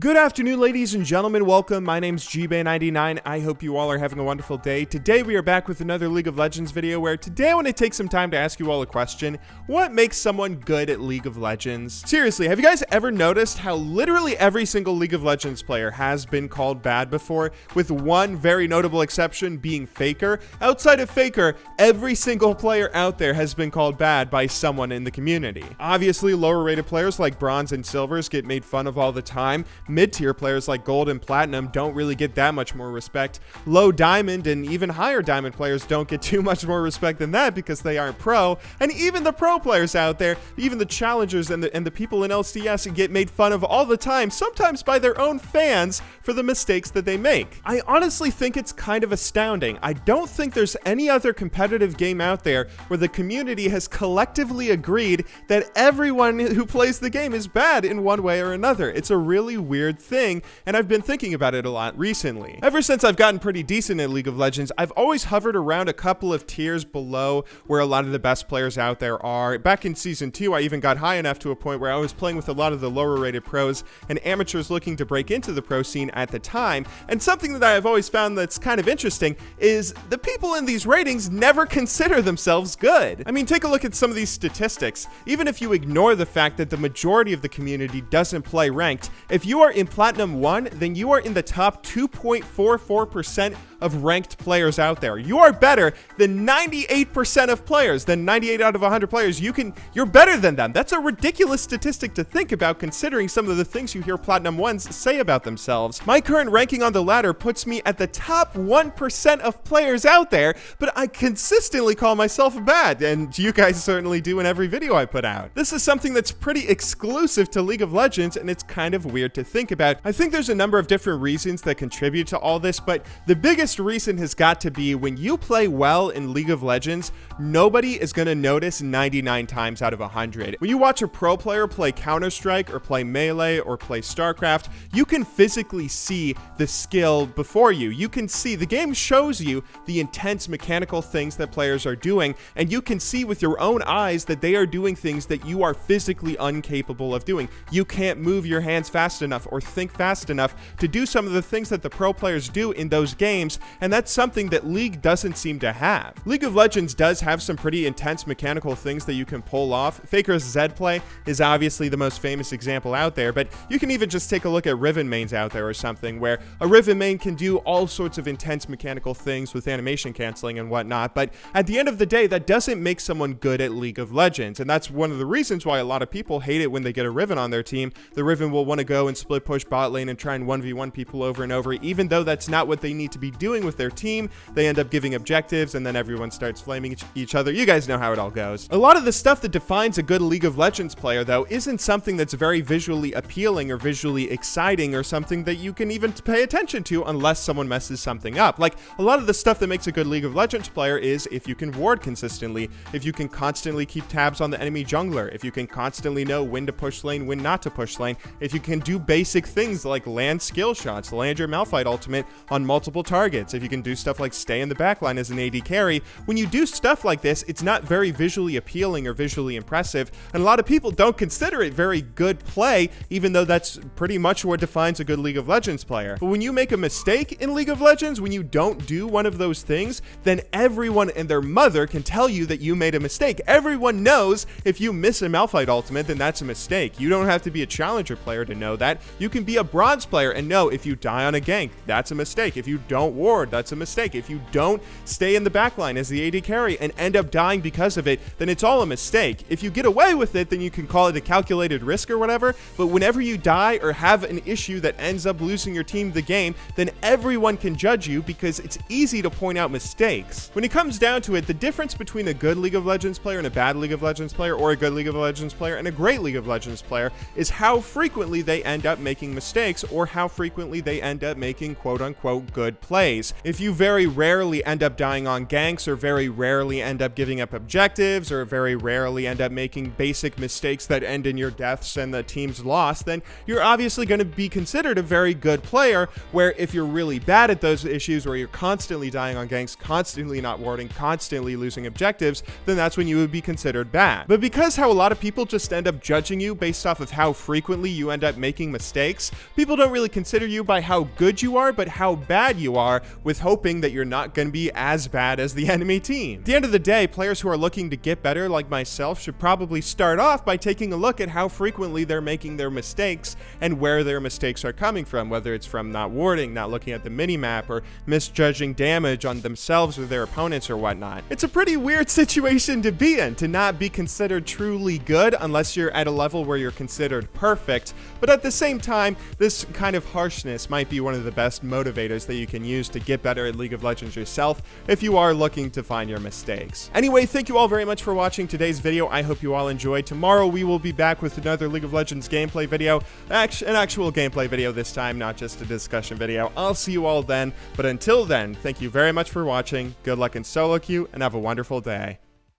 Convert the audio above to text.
Good afternoon, ladies and gentlemen. Welcome. My name's GBay99. I hope you all are having a wonderful day. Today we are back with another League of Legends video where today I want to take some time to ask you all a question. What makes someone good at League of Legends? Seriously, have you guys ever noticed how literally every single League of Legends player has been called bad before, with one very notable exception being Faker? Outside of Faker, every single player out there has been called bad by someone in the community. Obviously, lower rated players like Bronze and Silvers get made fun of all the time. Mid-tier players like Gold and Platinum don't really get that much more respect. Low Diamond and even higher Diamond players don't get too much more respect than that because they aren't pro. And even the pro players out there, even the challengers and the people in LCS get made fun of all the time, sometimes by their own fans for the mistakes that they make. I honestly think it's kind of astounding. I don't think there's any other competitive game out there where the community has collectively agreed that everyone who plays the game is bad in one way or another. It's a really weird thing, and I've been thinking about it a lot recently. Ever since I've gotten pretty decent at League of Legends, I've always hovered around a couple of tiers below where a lot of the best players out there are. Back in Season 2, I even got high enough to a point where I was playing with a lot of the lower rated pros and amateurs looking to break into the pro scene at the time, and something that I've always found that's kind of interesting is the people in these ratings never consider themselves good. I mean, take a look at some of these statistics. Even if you ignore the fact that the majority of the community doesn't play ranked, if you are in Platinum 1, then you are in the top 2.44% of ranked players out there. You are better than 98% of players, than 98 out of 100 players. You're better than them. That's a ridiculous statistic to think about considering some of the things you hear Platinum 1s say about themselves. My current ranking on the ladder puts me at the top 1% of players out there, but I consistently call myself bad, and you guys certainly do in every video I put out. This is something that's pretty exclusive to League of Legends, and it's kind of weird to think about. I think there's a number of different reasons that contribute to all this, but the biggest reason has got to be when you play well in League of Legends, nobody is going to notice 99 times out of 100. When you watch a pro player play Counter-Strike or play Melee or play StarCraft, you can physically see the skill before you. You can see, the game shows you the intense mechanical things that players are doing, and you can see with your own eyes that they are doing things that you are physically incapable of doing. You can't move your hands fast enough or think fast enough to do some of the things that the pro players do in those games, and that's something that League doesn't seem to have. League of Legends does have some pretty intense mechanical things that you can pull off. Faker's Zed play is obviously the most famous example out there, but you can even just take a look at Riven mains out there or something, where a Riven main can do all sorts of intense mechanical things with animation canceling and whatnot, but at the end of the day, that doesn't make someone good at League of Legends, and that's one of the reasons why a lot of people hate it when they get a Riven on their team. The Riven will want to go and split push bot lane and try and 1v1 people over and over, even though that's not what they need to be doing with their team. They end up giving objectives and then everyone starts flaming each other. You guys know how it all goes. A lot of the stuff that defines a good League of Legends player, though, isn't something that's very visually appealing or visually exciting or something that you can even pay attention to unless someone messes something up. Like, a lot of the stuff that makes a good League of Legends player is if you can ward consistently, if you can constantly keep tabs on the enemy jungler, if you can constantly know when to push lane, when not to push lane, if you can do basic things like land skill shots, land your Malphite ultimate on multiple targets, if you can do stuff like stay in the backline as an AD carry. When you do stuff like this, it's not very visually appealing or visually impressive, and a lot of people don't consider it very good play, even though that's pretty much what defines a good League of Legends player. But when you make a mistake in League of Legends, when you don't do one of those things, then everyone and their mother can tell you that you made a mistake. Everyone knows if you miss a Malphite ultimate, then that's a mistake. You don't have to be a challenger player to know that. You can be a bronze player and know if you die on a gank, that's a mistake. If you don't ward, that's a mistake. If you don't stay in the backline as the AD carry and end up dying because of it, then it's all a mistake. If you get away with it, then you can call it a calculated risk or whatever, but whenever you die or have an issue that ends up losing your team the game, then everyone can judge you because it's easy to point out mistakes. When it comes down to it, the difference between a good League of Legends player and a bad League of Legends player, or a good League of Legends player and a great League of Legends player, is how frequently they end up making mistakes or how frequently they end up making quote-unquote good plays. ways. If you very rarely end up dying on ganks, or very rarely end up giving up objectives, or very rarely end up making basic mistakes that end in your deaths and the team's loss, then you're obviously going to be considered a very good player. Where if you're really bad at those issues, where you're constantly dying on ganks, constantly not warding, constantly losing objectives, then that's when you would be considered bad. But because how a lot of people just end up judging you based off of how frequently you end up making mistakes, people don't really consider you by how good you are, but how bad you are, with hoping that you're not going to be as bad as the enemy team. At the end of the day, players who are looking to get better, like myself, should probably start off by taking a look at how frequently they're making their mistakes and where their mistakes are coming from, whether it's from not warding, not looking at the minimap, or misjudging damage on themselves or their opponents or whatnot. It's a pretty weird situation to be in, to not be considered truly good unless you're at a level where you're considered perfect, but at the same time, this kind of harshness might be one of the best motivators that you can use to get better at League of Legends yourself if you are looking to find your mistakes. Anyway, thank you all very much for watching today's video. I hope you all enjoyed. Tomorrow we will be back with another League of Legends gameplay video, an actual gameplay video this time, not just a discussion video. I'll see you all then, but until then, thank you very much for watching, good luck in solo queue, and have a wonderful day.